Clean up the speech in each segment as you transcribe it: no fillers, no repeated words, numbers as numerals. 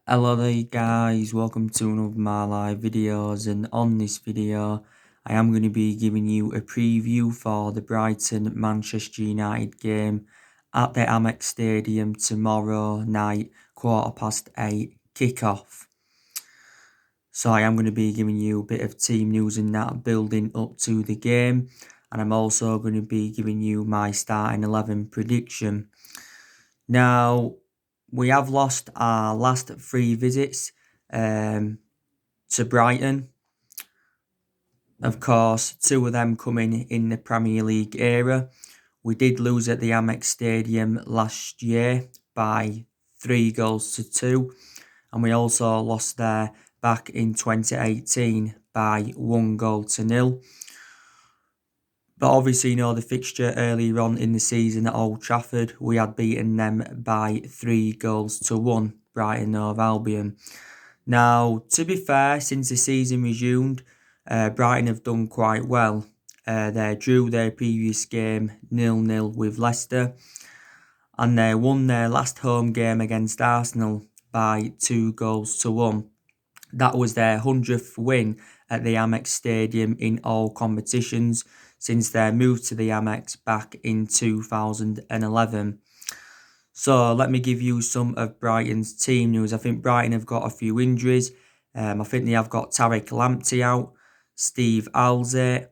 Hello there guys, welcome to one of my live videos, and on this video I am going to be giving you a preview for the Brighton Manchester United game at the Amex Stadium tomorrow night, 8:15 kickoff. So I am going to be giving you a bit of team news and that building up to the game, and I'm also going to be giving you my starting 11 prediction. Now, we have lost our last 3 visits to Brighton. Of course, 2 of them coming in the Premier League era. We did lose at the Amex Stadium last year by 3-2, and we also lost there back in 2018 by 1-0. But obviously, the fixture earlier on in the season at Old Trafford, we had beaten them by 3-1, Brighton Hove Albion. Now, to be fair, since the season resumed, Brighton have done quite well. They drew their previous game 0-0 with Leicester, and they won their last home game against Arsenal by 2-1. That was their 100th win at the Amex Stadium in all competitions since their move to the Amex back in 2011. So let me give you some of Brighton's team news. I think Brighton have got a few injuries. I think they have got Tariq Lamptey out, Steve Alzate,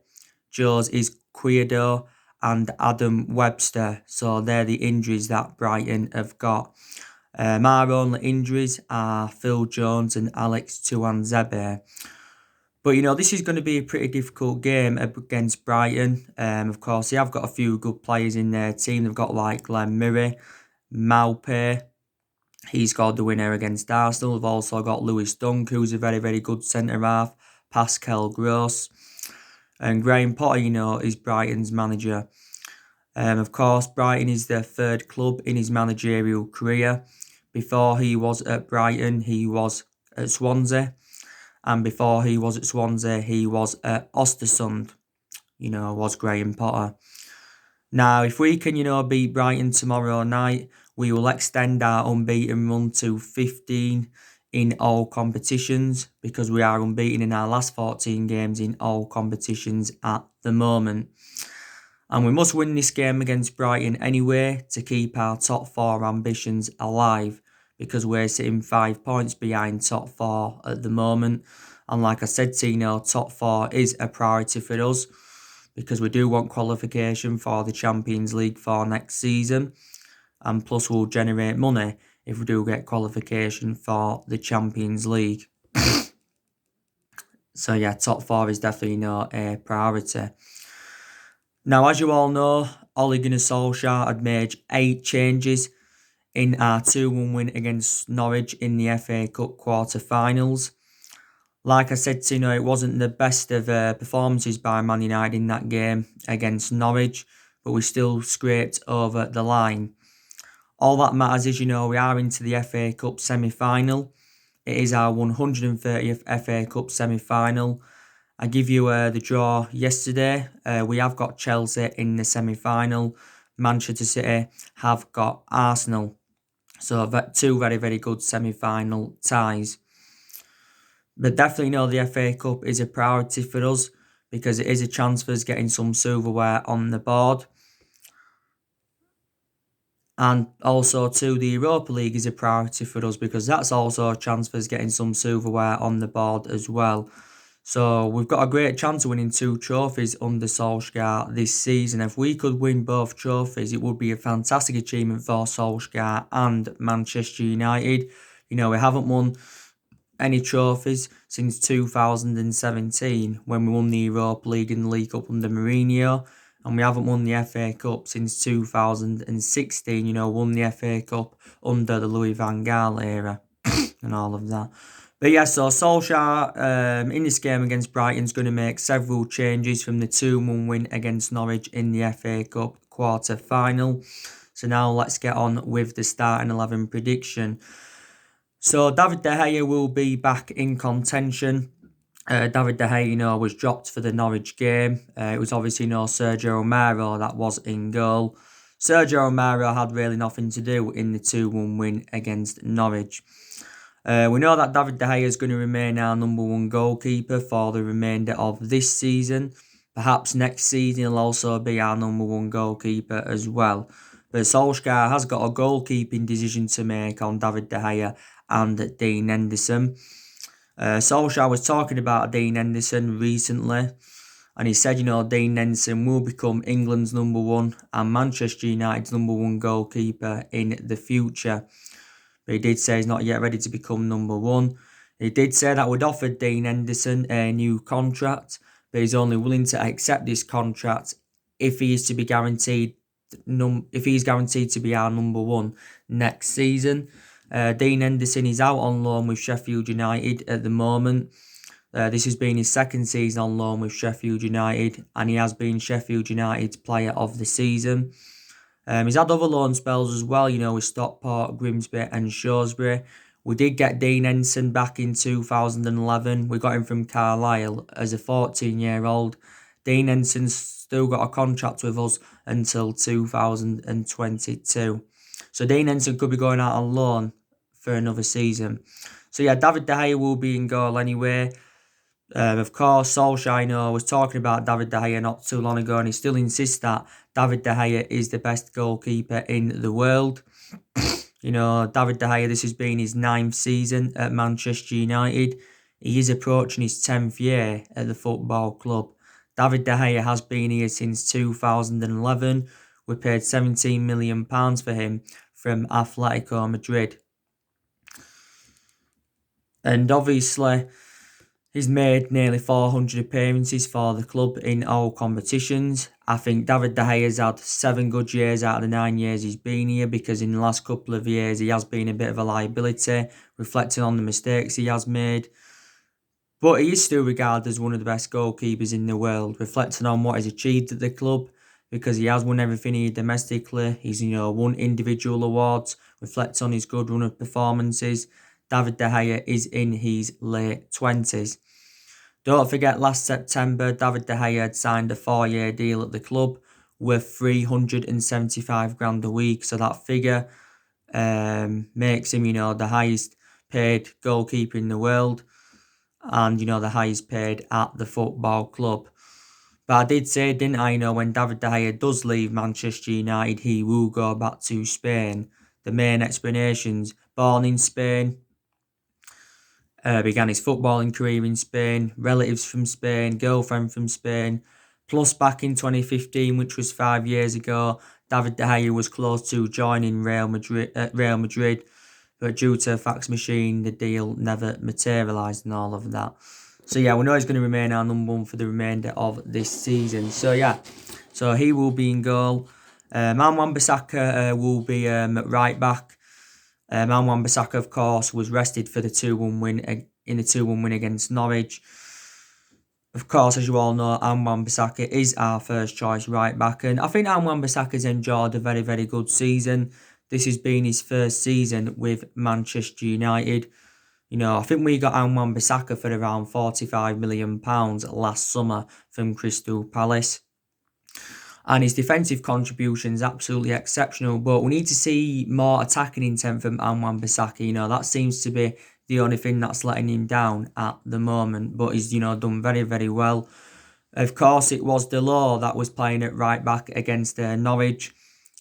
Jose Izquierdo and Adam Webster. So they're the injuries that Brighton have got. Our only injuries are Phil Jones and Alex Tuanzebe. But, this is going to be a pretty difficult game against Brighton. Of course, they have got a few good players in their team. They've got like Glenn Murray, Maupay. He scored the winner against Arsenal. They've also got Lewis Dunk, who's a very, very good centre-half. Pascal Gross. And Graham Potter, is Brighton's manager. Of course, Brighton is their 3rd club in his managerial career. Before he was at Brighton, he was at Swansea. And before he was at Swansea, he was at Östersund, was Graham Potter. Now, if we can, beat Brighton tomorrow night, we will extend our unbeaten run to 15 in all competitions, because we are unbeaten in our last 14 games in all competitions at the moment. And we must win this game against Brighton anyway to keep our top 4 ambitions alive, because we're sitting 5 points behind top 4 at the moment. And like I said, top 4 is a priority for us, because we do want qualification for the Champions League for next season. And plus we'll generate money if we do get qualification for the Champions League. So yeah, top 4 is definitely a priority. Now, as you all know, Ole Gunnar Solskjaer had made 8 changes in our 2-1 win against Norwich in the FA Cup quarter-finals. Like I said, it wasn't the best of performances by Man United in that game against Norwich, but we still scraped over the line. All that matters is, we are into the FA Cup semi-final. It is our 130th FA Cup semi-final. I give you the draw yesterday. We have got Chelsea in the semi-final. Manchester City have got Arsenal. So 2 very, very good semi-final ties. But definitely the FA Cup is a priority for us, because it is a chance for us getting some silverware on the board. And also too, the Europa League is a priority for us, because that's also a chance for us getting some silverware on the board as well. So we've got a great chance of winning 2 trophies under Solskjaer this season. If we could win both trophies, it would be a fantastic achievement for Solskjaer and Manchester United. We haven't won any trophies since 2017, when we won the Europa League and the League Cup under Mourinho. And we haven't won the FA Cup since 2016, won the FA Cup under the Louis van Gaal era and all of that. But yeah, so Solskjaer in this game against Brighton is going to make several changes from the 2-1 win against Norwich in the FA Cup quarter-final. So now let's get on with the starting 11 prediction. So David De Gea will be back in contention. David De Gea, was dropped for the Norwich game. It was obviously Sergio Romero that was in goal. Sergio Romero had really nothing to do in the 2-1 win against Norwich. We know that David De Gea is going to remain our number one goalkeeper for the remainder of this season. Perhaps next season he'll also be our number one goalkeeper as well. But Solskjaer has got a goalkeeping decision to make on David De Gea and Dean Henderson. Solskjaer was talking about Dean Henderson recently, and he said, Dean Henderson will become England's number one and Manchester United's number one goalkeeper in the future. But he did say he's not yet ready to become number one. He did say that we'd offered Dean Henderson a new contract, but he's only willing to accept this contract if he is to be guaranteed if he's guaranteed to be our number one next season. Dean Henderson is out on loan with Sheffield United at the moment. This has been his second season on loan with Sheffield United, and he has been Sheffield United's player of the season. He's had other loan spells as well, with Stockport, Grimsby and Shrewsbury. We did get Dean Henderson back in 2011. We got him from Carlisle as a 14-year-old. Dean Henderson's still got a contract with us until 2022. So Dean Henderson could be going out on loan for another season. So yeah, David De Gea will be in goal anyway. Of course, Solskjaer, was talking about David De Gea not too long ago, and he still insists that David De Gea is the best goalkeeper in the world. David De Gea, this has been his 9th season at Manchester United. He is approaching his 10th year at the football club. David De Gea has been here since 2011. We paid £17 million for him from Atletico Madrid. And obviously, he's made nearly 400 appearances for the club in all competitions. I think David De Gea's had 7 good years out of the 9 years he's been here, because in the last couple of years he has been a bit of a liability, reflecting on the mistakes he has made. But he is still regarded as one of the best goalkeepers in the world, reflecting on what he's achieved at the club, because he has won everything here domestically. He's, won individual awards, reflects on his good run of performances. David De Gea is in his late 20s. Don't forget, last September, David De Gea had signed a 4-year deal at the club worth $375,000 a week. So that figure makes him, the highest paid goalkeeper in the world, and, the highest paid at the football club. But I did say, didn't I, when David De Gea does leave Manchester United, he will go back to Spain. The main explanations: born in Spain, began his footballing career in Spain, relatives from Spain, girlfriend from Spain. Plus, back in 2015, which was 5 years ago, David De Gea was close to joining Real Madrid, but due to a fax machine, the deal never materialised and all of that. So yeah, we know he's going to remain our number one for the remainder of this season. So yeah, so he will be in goal. Wan-Bissaka will be right back. Wan-Bissaka, of course, was rested for the 2-1 win in the 2-1 win against Norwich. Of course, as you all know, Wan-Bissaka is our first choice right back, and I think Wan-Bissaka's enjoyed a very, very good season. This has been his first season with Manchester United. I think we got Wan-Bissaka for around £45 million last summer from Crystal Palace. And his defensive contribution is absolutely exceptional, but we need to see more attacking intent from Wan-Bissaka. That seems to be the only thing that's letting him down at the moment, but he's, done very, very well. Of course, it was Delors that was playing at right back against Norwich.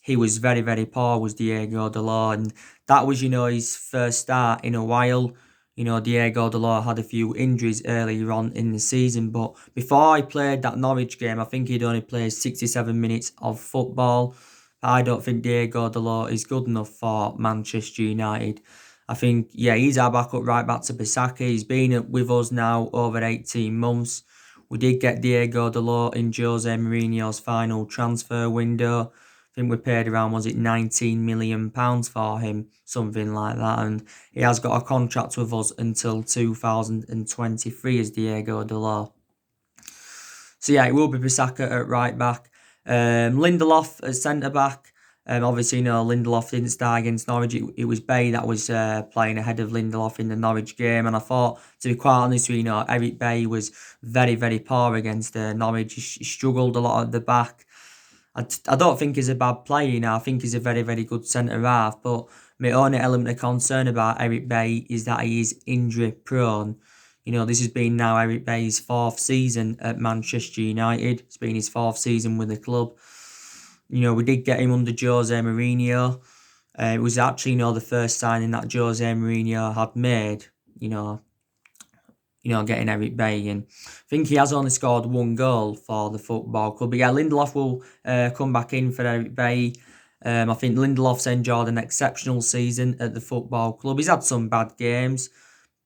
He was very, very poor, was Diego Delors, and that was, his first start in a while. Diego Delors had a few injuries earlier on in the season, but before he played that Norwich game, I think he'd only played 67 minutes of football. I don't think Diego Delors is good enough for Manchester United. I think, he's our backup right back to Bissaka. He's been with us now over 18 months. We did get Diego Delors in Jose Mourinho's final transfer window. I think we paid around, £19 million for him, something like that. And he has got a contract with us until 2023 as Diego Delors. So yeah, it will be Bissaka at right back. Lindelof at centre back. Obviously, Lindelof didn't start against Norwich. It was Bay that was playing ahead of Lindelof in the Norwich game. And I thought, to be quite honest with you, Eric Bay was very, very poor against Norwich. He struggled a lot at the back. I don't think he's a bad player, I think he's a very, very good centre-half. But My only element of concern about Eric Bailly is that he is injury prone. This has been now Eric Bailly's fourth season at Manchester United. It's been his fourth season with the club. We did get him under Jose Mourinho. It was actually, the first signing that Jose Mourinho had made, getting Eric Bailly in. I think he has only scored one goal for the football club. But yeah, Lindelof will come back in for Eric Bailly. I think Lindelof's enjoyed an exceptional season at the football club. He's had some bad games,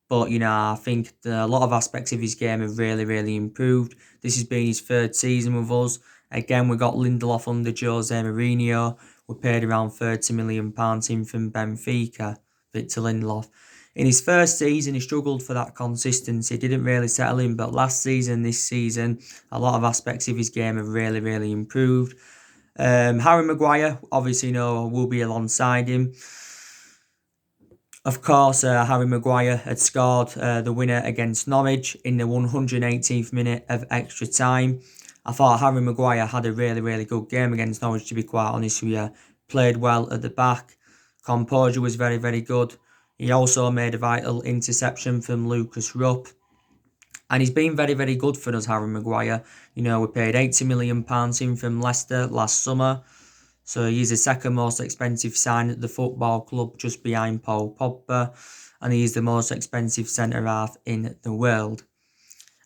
but, I think a lot of aspects of his game have really, really improved. This has been his third season with us. Again, we got Lindelof under Jose Mourinho. We paid around £30 million in from Benfica, Victor Lindelof. In his first season, he struggled for that consistency. Didn't really settle in, but last season, this season, a lot of aspects of his game have really, really improved. Harry Maguire, obviously, will be alongside him. Of course, Harry Maguire had scored the winner against Norwich in the 118th minute of extra time. I thought Harry Maguire had a really, really good game against Norwich, to be quite honest with you. Played well at the back. Composure was very, very good. He also made a vital interception from Lucas Rupp. And he's been very, very good for us, Harry Maguire. We paid £80 million in from Leicester last summer. So he's the second most expensive sign at the football club, just behind Paul Pogba. And he's the most expensive centre-half in the world.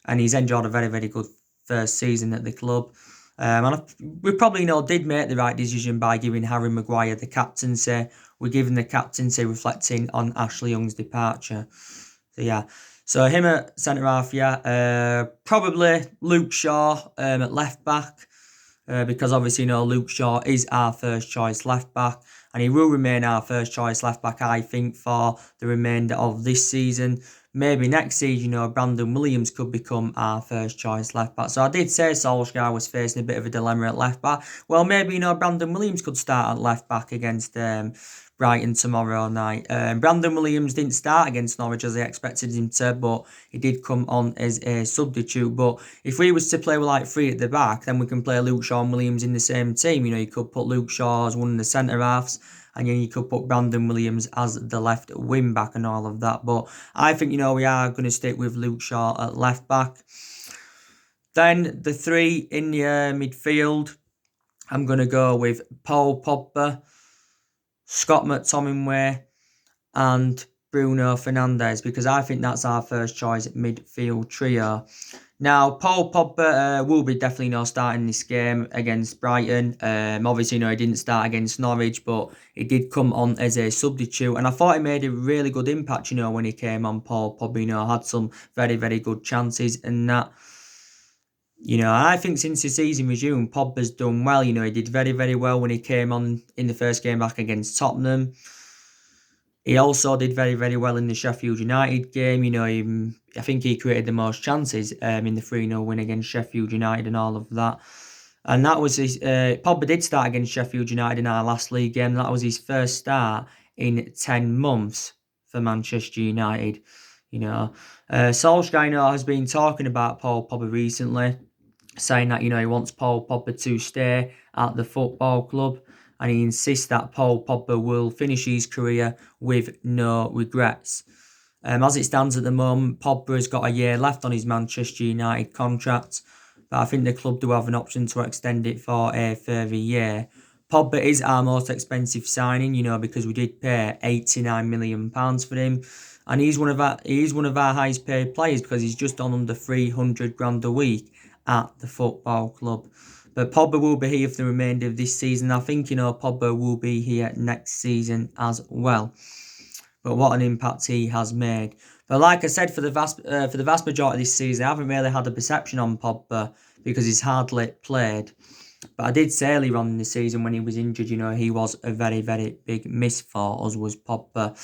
And he's enjoyed a very, very good first season at the club. And we probably did make the right decision by giving Harry Maguire the captaincy. We're giving the captaincy reflecting on Ashley Young's departure. So yeah. So him at centre-half, yeah. Probably Luke Shaw at left-back. Because obviously, Luke Shaw is our first choice left back, and he will remain our first choice left back, I think, for the remainder of this season. Maybe next season, Brandon Williams could become our first choice left back. So I did say Solskjaer was facing a bit of a dilemma at left back. Well, maybe, Brandon Williams could start at left back against Brighton tomorrow night. Brandon Williams didn't start against Norwich as I expected him to, but he did come on as a substitute. But if we was to play with three at the back, then we can play Luke Shaw and Williams in the same team. You could put Luke Shaw as one of the centre halves, and then you could put Brandon Williams as the left wing back and all of that. But I think, we are going to stick with Luke Shaw at left back. Then the three in the midfield, I'm going to go with Paul Pogba, Scott McTominay and Bruno Fernandes, because I think that's our first choice midfield trio. Now, Paul Pogba will be definitely starting this game against Brighton. Obviously, he didn't start against Norwich, but he did come on as a substitute. And I thought he made a really good impact, when he came on. Paul Pogba, had some very, very good chances and that. I think since the season resumed, Pogba's done well. He did very, very well when he came on in the first game back against Tottenham. He also did very, very well in the Sheffield United game. I think he created the most chances in the 3-0 win against Sheffield United and all of that. And that was his... Pogba did start against Sheffield United in our last league game. That was his first start in 10 months for Manchester United. Solskjaer has been talking about Paul Pogba recently, saying that, he wants Paul Pogba to stay at the football club, and he insists that Paul Pogba will finish his career with no regrets. As it stands at the moment, Pogba has got a year left on his Manchester United contract, but I think the club do have an option to extend it for a further year. Pogba is our most expensive signing, because we did pay £89 million for him. And he's one of our highest paid players because he's just on under 300 grand a week at the football club. But Pogba will be here for the remainder of this season. I think, Pogba will be here next season as well. But what an impact he has made. But like I said, for the vast majority of this season, I haven't really had a perception on Pogba because he's hardly played. But I did say earlier on in the season when he was injured, he was a very, very big miss for us, was Pogba.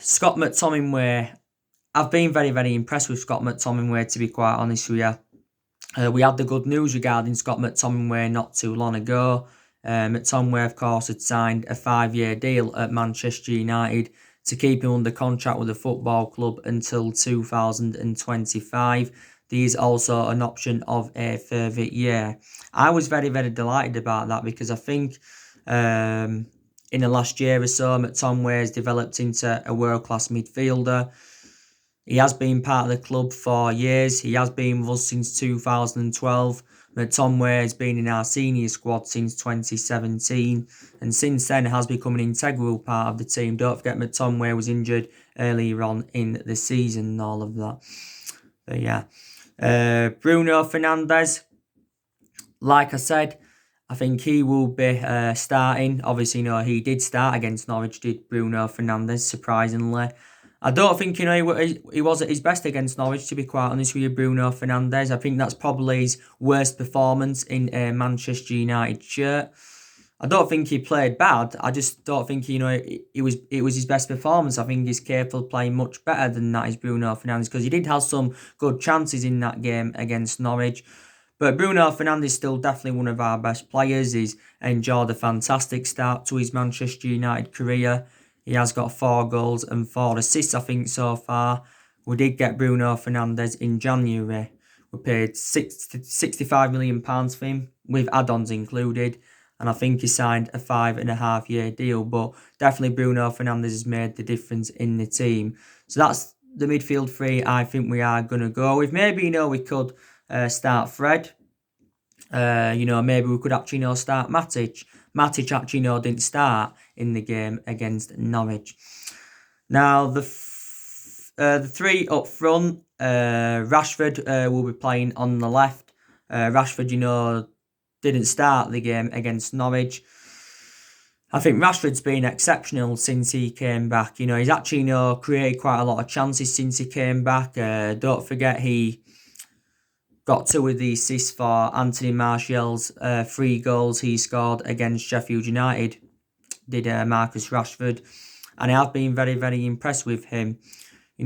Scott McTominay. I've been very, very impressed with Scott McTominay, to be quite honest with you. We had the good news regarding Scott McTominay not too long ago. McTominay, of course, had signed a 5-year deal at Manchester United to keep him under contract with the football club until 2025. There is also an option of a further year. I was very, very delighted about that because I think in the last year or so. McTominay has developed into a world-class midfielder. He has been part of the club for years. He has been with us since 2012. McTominay has been in our senior squad since 2017, and since then has become an integral part of the team. Don't forget McTominay was injured earlier on in the season and all of that. But yeah. Bruno Fernandes, like I said, I think he will be starting. Obviously, he did start against Norwich, did Bruno Fernandes, surprisingly. I don't think, he was at his best against Norwich, to be quite honest with you, Bruno Fernandes. I think that's probably his worst performance in a Manchester United shirt. I don't think he played bad. I just don't think, it was his best performance. I think he's capable of playing much better than that is Bruno Fernandes, because he did have some good chances in that game against Norwich. But Bruno Fernandes is still definitely one of our best players. He's enjoyed a fantastic start to his Manchester United career. He has got 4 goals and 4 assists, I think, so far. We did get Bruno Fernandes in January. We paid £65 million for him, with add-ons included. And I think he signed a 5.5-year deal. But definitely Bruno Fernandes has made the difference in the team. So that's the midfield three I think we are going to go with. Maybe, we could start Fred. Maybe we could actually, start Matic. Matic actually, didn't start in the game against Norwich. Now, the three up front, Rashford will be playing on the left. Rashford, didn't start the game against Norwich. I think Rashford's been exceptional since he came back. He's actually, created quite a lot of chances since he came back. Don't forget he got 2 of the assists for Anthony Martial's 3 goals he scored against Sheffield United, did Marcus Rashford. And I have been very, very impressed with him.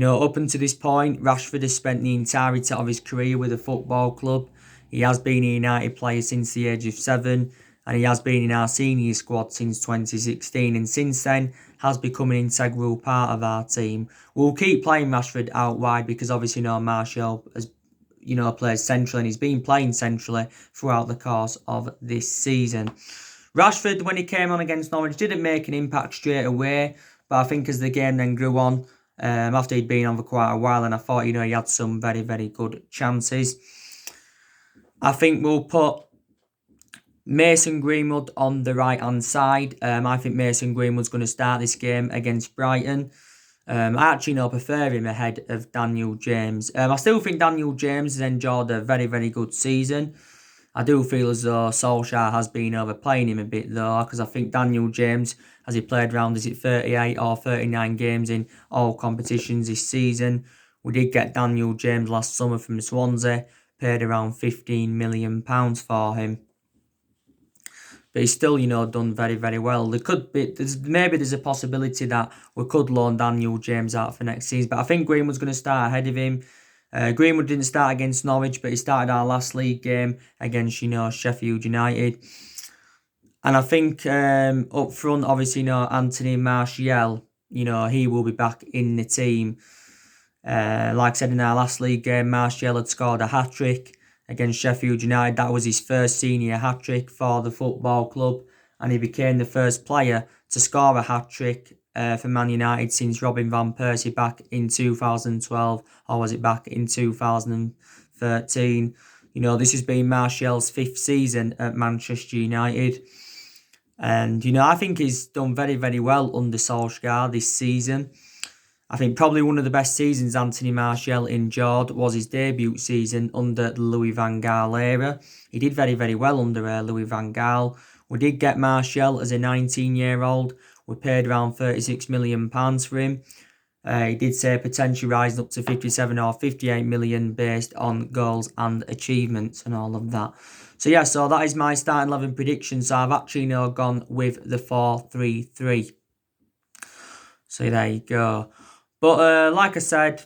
Up until this point, Rashford has spent the entirety of his career with a football club. He has been a United player since the age of 7, and he has been in our senior squad since 2016, and since then has become an integral part of our team. We'll keep playing Rashford out wide because obviously Martial has plays centrally, and he's been playing centrally throughout the course of this season. Rashford, when he came on against Norwich, didn't make an impact straight away, but I think as the game then grew on, after he'd been on for quite a while, and I thought, he had some very, very good chances. I think we'll put Mason Greenwood on the right-hand side. I think Mason Greenwood's going to start this game against Brighton. I actually prefer him ahead of Daniel James. I still think Daniel James has enjoyed a very, very good season. I do feel as though Solskjaer has been overplaying him a bit though, because I think Daniel James, as he played around, 38 or 39 games in all competitions this season. We did get Daniel James last summer from Swansea, paid around £15 million for him. But he's still, done very, very well. There's a possibility that we could loan Daniel James out for next season. But I think Greenwood's going to start ahead of him. Greenwood didn't start against Norwich, but he started our last league game against, Sheffield United. And I think up front, obviously, Anthony Martial, he will be back in the team. Like I said, in our last league game, Martial had scored a hat-trick against Sheffield United. That was his first senior hat-trick for the football club, and he became the first player to score a hat-trick for Man United since Robin Van Persie back in 2012, or was it back in 2013? This has been Martial's 5th season at Manchester United, and I think he's done very, very well under Solskjaer this season. I think probably one of the best seasons Anthony Martial enjoyed was his debut season under the Louis van Gaal era. He did very, very well under Louis van Gaal. We did get Martial as a 19-year-old. We paid around £36 million for him. He did say potentially rising up to 57 or 58 million based on goals and achievements and all of that. So that is my starting 11 prediction. So I've actually now gone with the 4-3-3. So there you go. But like I said,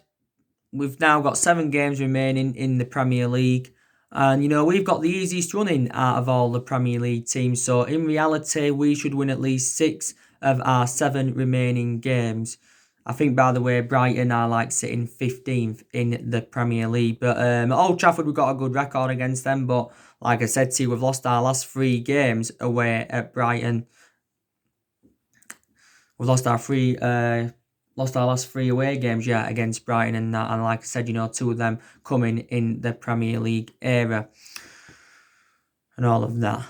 we've now got 7 games remaining in the Premier League. And, we've got the easiest running out of all the Premier League teams. So, in reality, we should win at least 6 of our 7 remaining games. I think, by the way, Brighton are sitting 15th in the Premier League. But at Old Trafford, we've got a good record against them. But like I said to you, we've lost our last 3 games away at Brighton. We've lost our last 3 away games yet against Brighton and that, and like I said, 2 of them coming in the Premier League era and all of that.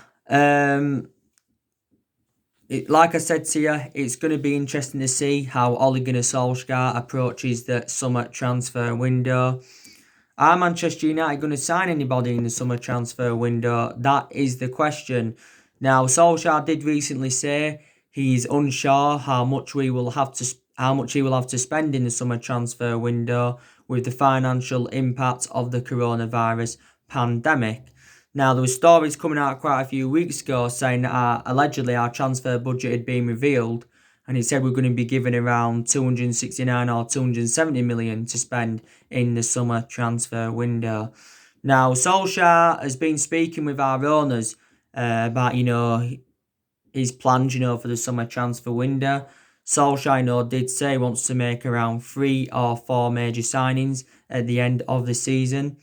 Like I said to you, it's going to be interesting to see how Ole Gunnar Solskjaer approaches the summer transfer window. Are Manchester United going to sign anybody in the summer transfer window? That is the question. Now, Solskjaer did recently say he's unsure how much he will have to spend in the summer transfer window with the financial impact of the coronavirus pandemic. Now, there were stories coming out quite a few weeks ago saying that allegedly our transfer budget had been revealed, and it said we're going to be given around 269 or 270 million to spend in the summer transfer window. Now, Solskjaer has been speaking with our owners about, his plans, for the summer transfer window. Solskjaer, did say he wants to make around 3 or 4 major signings at the end of the season.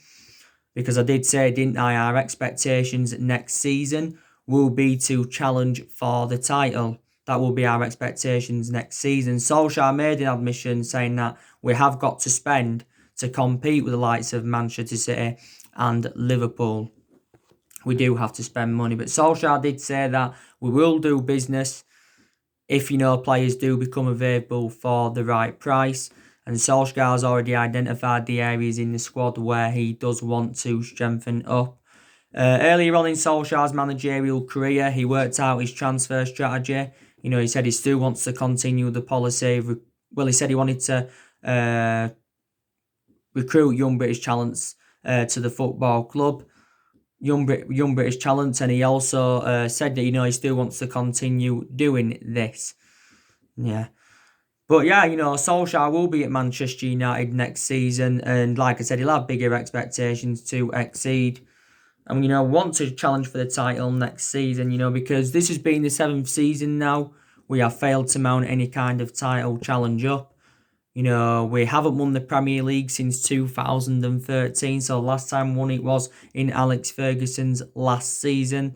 Because I did say, didn't I, our expectations next season will be to challenge for the title. That will be our expectations next season. Solskjaer made an admission saying that we have got to spend to compete with the likes of Manchester City and Liverpool. We do have to spend money. But Solskjaer did say that we will do business if, players do become available for the right price. And Solskjaer's already identified the areas in the squad where he does want to strengthen up. Earlier on in Solskjaer's managerial career, he worked out his transfer strategy. He said he still wants to continue the policy. He said he wanted to recruit young British talents to the football club. Young British talents, and he also said that, he still wants to continue doing this. Yeah. But yeah, Solskjaer will be at Manchester United next season, and like I said, he'll have bigger expectations to exceed. And, want to challenge for the title next season, because this has been the 7th season now. We have failed to mount any kind of title challenge up. We haven't won the Premier League since 2013, so last time won it was in Alex Ferguson's last season.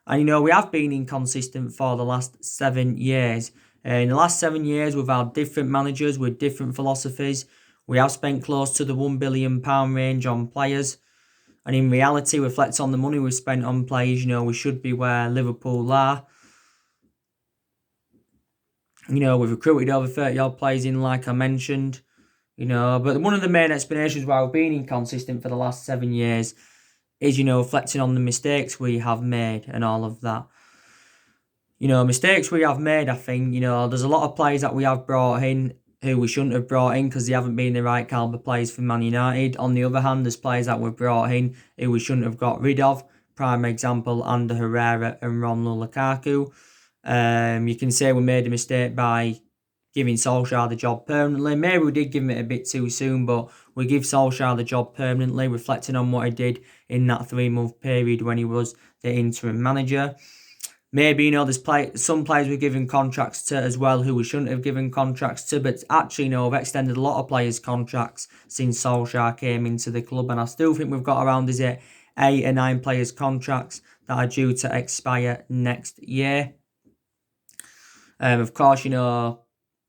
And, we have been inconsistent for the last 7 years. In the last 7 years, we've had different managers with different philosophies. We have spent close to the £1 billion range on players. And in reality, reflect on the money we've spent on players, we should be where Liverpool are. We've recruited over 30-odd players in, like I mentioned. But one of the main explanations why we've been inconsistent for the last 7 years is, reflecting on the mistakes we have made and all of that. Mistakes we have made, I think, there's a lot of players that we have brought in who we shouldn't have brought in because they haven't been the right calibre players for Man United. On the other hand, there's players that we've brought in who we shouldn't have got rid of. Prime example, Ander Herrera and Romelu Lukaku. You can say we made a mistake by giving Solskjaer the job permanently. Maybe we did give him it a bit too soon, but we give Solskjaer the job permanently, reflecting on what he did in that 3-month period when he was the interim manager. Maybe, there's some players we've given contracts to as well who we shouldn't have given contracts to, but actually, we've extended a lot of players' contracts since Solskjaer came into the club, and I still think we've got around, 8 or 9 players' contracts that are due to expire next year. Of course,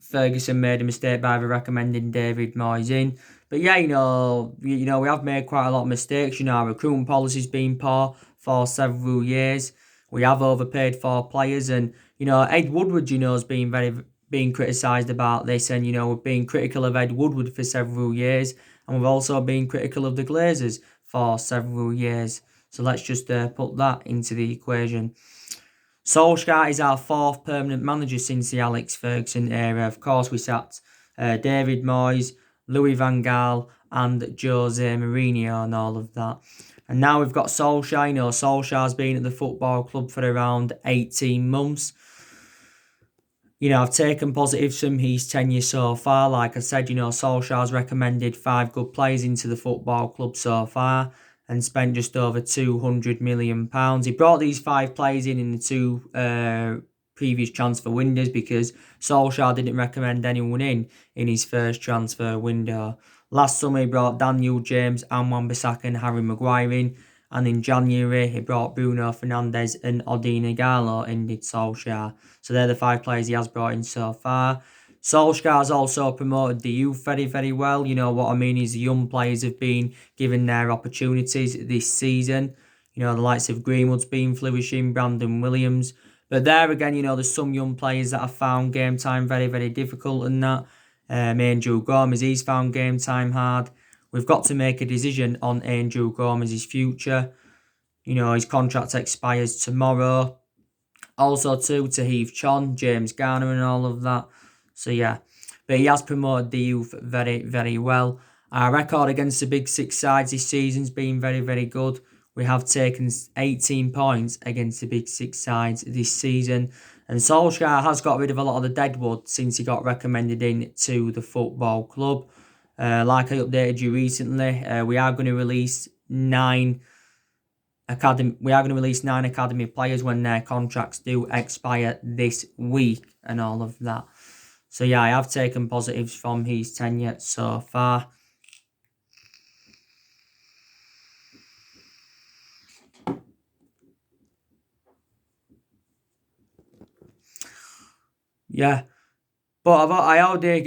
Ferguson made a mistake by recommending David Moyes in. But yeah, we have made quite a lot of mistakes. Our recruitment policy's been poor for several years. We have overpaid for players, and Ed Woodward, has been criticised about this, and we've been critical of Ed Woodward for several years, and we've also been critical of the Glazers for several years. So let's just put that into the equation. Solskjaer is our 4th permanent manager since the Alex Ferguson era. Of course, we sacked David Moyes, Louis van Gaal, and Jose Mourinho and all of that. And now we've got Solskjaer. Solskjaer's been at the football club for around 18 months. I've taken positives from his tenure so far. Like I said, Solskjaer's recommended 5 good players into the football club so far and spent just over £200 million. He brought these 5 players in the 2 previous transfer windows because Solskjaer didn't recommend anyone in his first transfer window. Last summer, he brought Daniel James, Wan-Bissaka and Harry Maguire in. And in January, he brought Bruno Fernandes and Odin Igalo in, did Solskjaer. So they're the 5 players he has brought in so far. Solskjaer's also promoted the youth very, very well. You know what I mean is the young players have been given their opportunities this season. You know, the likes of Greenwood's been flourishing, Brandon Williams. But there again, you know, there's some young players that have found game time very, very difficult and that. Angel Gomez, he's found game time hard. We've got to make a decision on Angel Gomez's future. You know, his contract expires tomorrow. Also, too, to Heath Chon, James Garner, and all of that. So, yeah. But he has promoted the youth very, very well. Our record against the big 6 sides this season's been very, very good. We have taken 18 points against the big 6 sides this season. And Solskjaer has got rid of a lot of the deadwood since he got recommended in to the football club. Like I updated you recently, we are going to release 9 academy players when their contracts do expire this week and all of that. So yeah, I have taken positives from his tenure so far. Yeah. But I already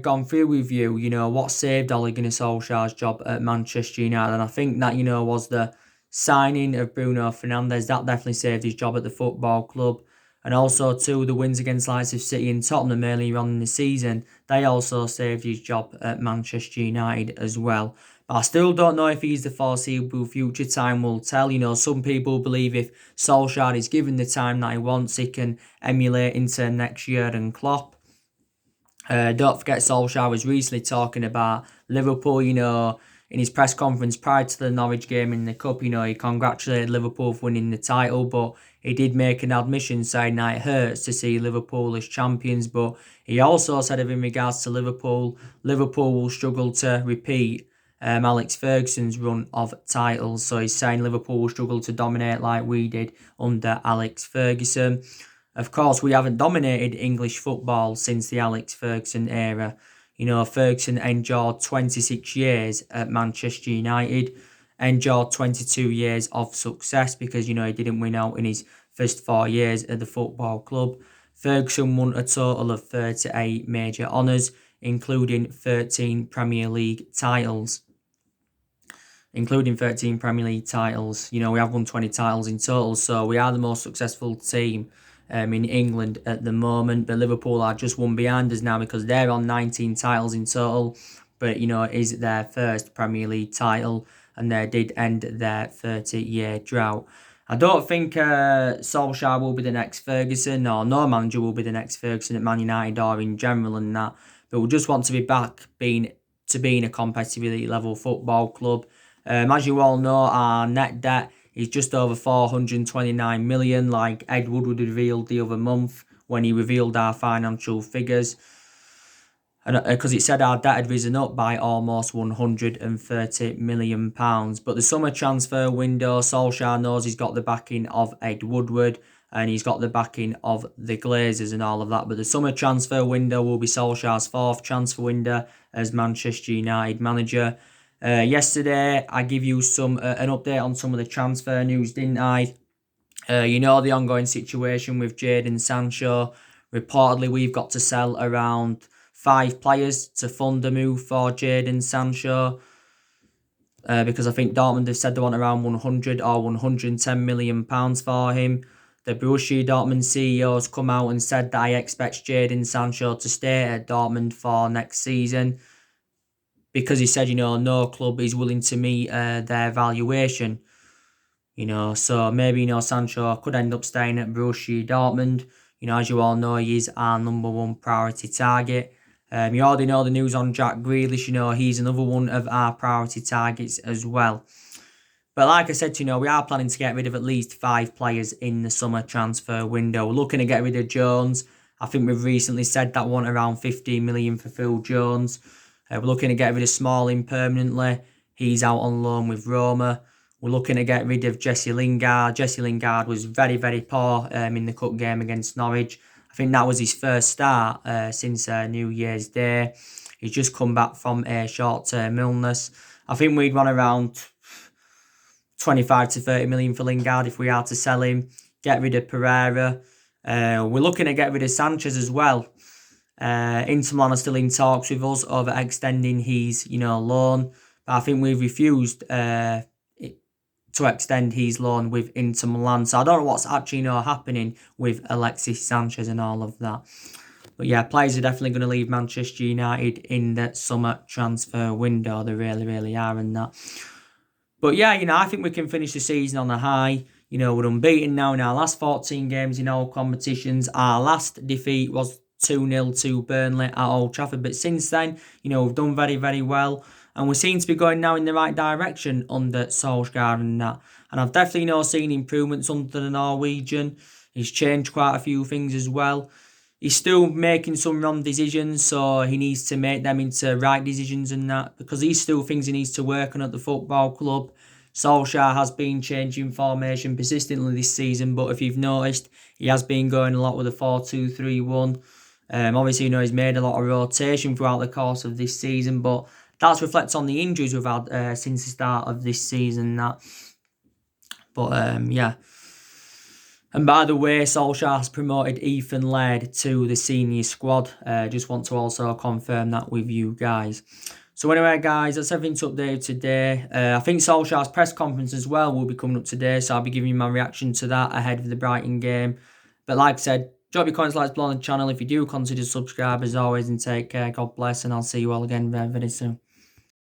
gone through with you, you know, what saved Ole Gunnar Solskjaer's job at Manchester United. And I think that, you know, was the signing of Bruno Fernandes. That definitely saved his job at the football club. And also, too, the wins against likes of City and Tottenham earlier on in the season, they also saved his job at Manchester United as well. But I still don't know if he's the foreseeable future. Time will tell. You know, some people believe if Solskjaer is given the time that he wants, he can emulate into next year and Klopp. Don't forget Solskjaer was recently talking about Liverpool, you know, in his press conference prior to the Norwich game in the Cup, you know, he congratulated Liverpool for winning the title, but he did make an admission saying that it hurts to see Liverpool as champions, but he also said in regards to Liverpool, Liverpool will struggle to repeat Alex Ferguson's run of titles, so he's saying Liverpool will struggle to dominate like we did under Alex Ferguson. Of course, we haven't dominated English football since the Alex Ferguson era. You know, Ferguson endured 26 years at Manchester United, endured 22 years of success because, you know, he didn't win out in his first 4 years at the football club. Ferguson won a total of 38 major honours, including 13 Premier League titles. You know, we have won 20 titles in total, so we are the most successful team in England at the moment. But Liverpool are just one behind us now because they're on 19 titles in total. But, you know, it is their first Premier League title and they did end their 30-year drought. I don't think Solskjaer will be the next Ferguson, or no manager will be the next Ferguson at Man United or in general and that. But we just want to be back being a competitive elite level football club. As you all know, our net debt is just over 429 million, like Ed Woodward revealed the other month when he revealed our financial figures. And because it said our debt had risen up by almost £130 million. But the summer transfer window, Solskjaer knows he's got the backing of Ed Woodward and he's got the backing of the Glazers and all of that. But the summer transfer window will be Solskjaer's 4th transfer window as Manchester United manager. Yesterday, I give you an update on some of the transfer news, didn't I? You know the ongoing situation with Jadon Sancho. Reportedly, we've got to sell around 5 players to fund a move for Jadon Sancho. Because I think Dortmund have said they want around 100 or 110 million pounds for him. The Borussia Dortmund CEO has come out and said that he expects Jadon Sancho to stay at Dortmund for next season. Because he said, you know, no club is willing to meet their valuation. You know, so maybe, you know, Sancho could end up staying at Borussia Dortmund. You know, as you all know, he is our number 1 priority target. You already know the news on Jack Grealish. You know, he's another one of our priority targets as well. But like I said, you know, we are planning to get rid of at least 5 players in the summer transfer window. We're looking to get rid of Jones. I think we've recently said that we want around 15 million for Phil Jones. We're looking to get rid of Smalling permanently. He's out on loan with Roma. We're looking to get rid of Jesse Lingard. Jesse Lingard was very, very poor in the cup game against Norwich. I think that was his first start since New Year's Day. He's just come back from a short-term illness. I think we'd want around 25 to 30 million for Lingard if we are to sell him. Get rid of Pereira. We're looking at getting rid of Sanchez as well. Inter Milan are still in talks with us over extending his, loan. But I think we've refused to extend his loan with Inter Milan. So I don't know what's actually, happening with Alexis Sanchez and all of that. But yeah, players are definitely going to leave Manchester United in the summer transfer window. They really, really are in that. But yeah, I think we can finish the season on a high. We're unbeaten now in our last 14 games in all competitions. Our last defeat was 2-0 to Burnley at Old Trafford. But since then, we've done very, very well. And we seem to be going now in the right direction under Solskjaer and that. And I've definitely seen improvements under the Norwegian. He's changed quite a few things as well. He's still making some wrong decisions, so he needs to make them into right decisions and that, because he still thinks he needs to work on at the football club. Solskjaer has been changing formation persistently this season, but if you've noticed, he has been going a lot with a 4-2-3-1. Obviously, he's made a lot of rotation throughout the course of this season, but that's reflects on the injuries we've had since the start of this season. Yeah. And by the way, Solskjaer has promoted Ethan Laird to the senior squad. Just want to also confirm that with you guys. So anyway, guys, that's everything to update today. I think Solskjaer's press conference as well will be coming up today, so I'll be giving you my reaction to that ahead of the Brighton game. But like I said, drop your comments, likes below on the channel if you do consider subscribe as always, and take care. God bless, and I'll see you all again very, very soon.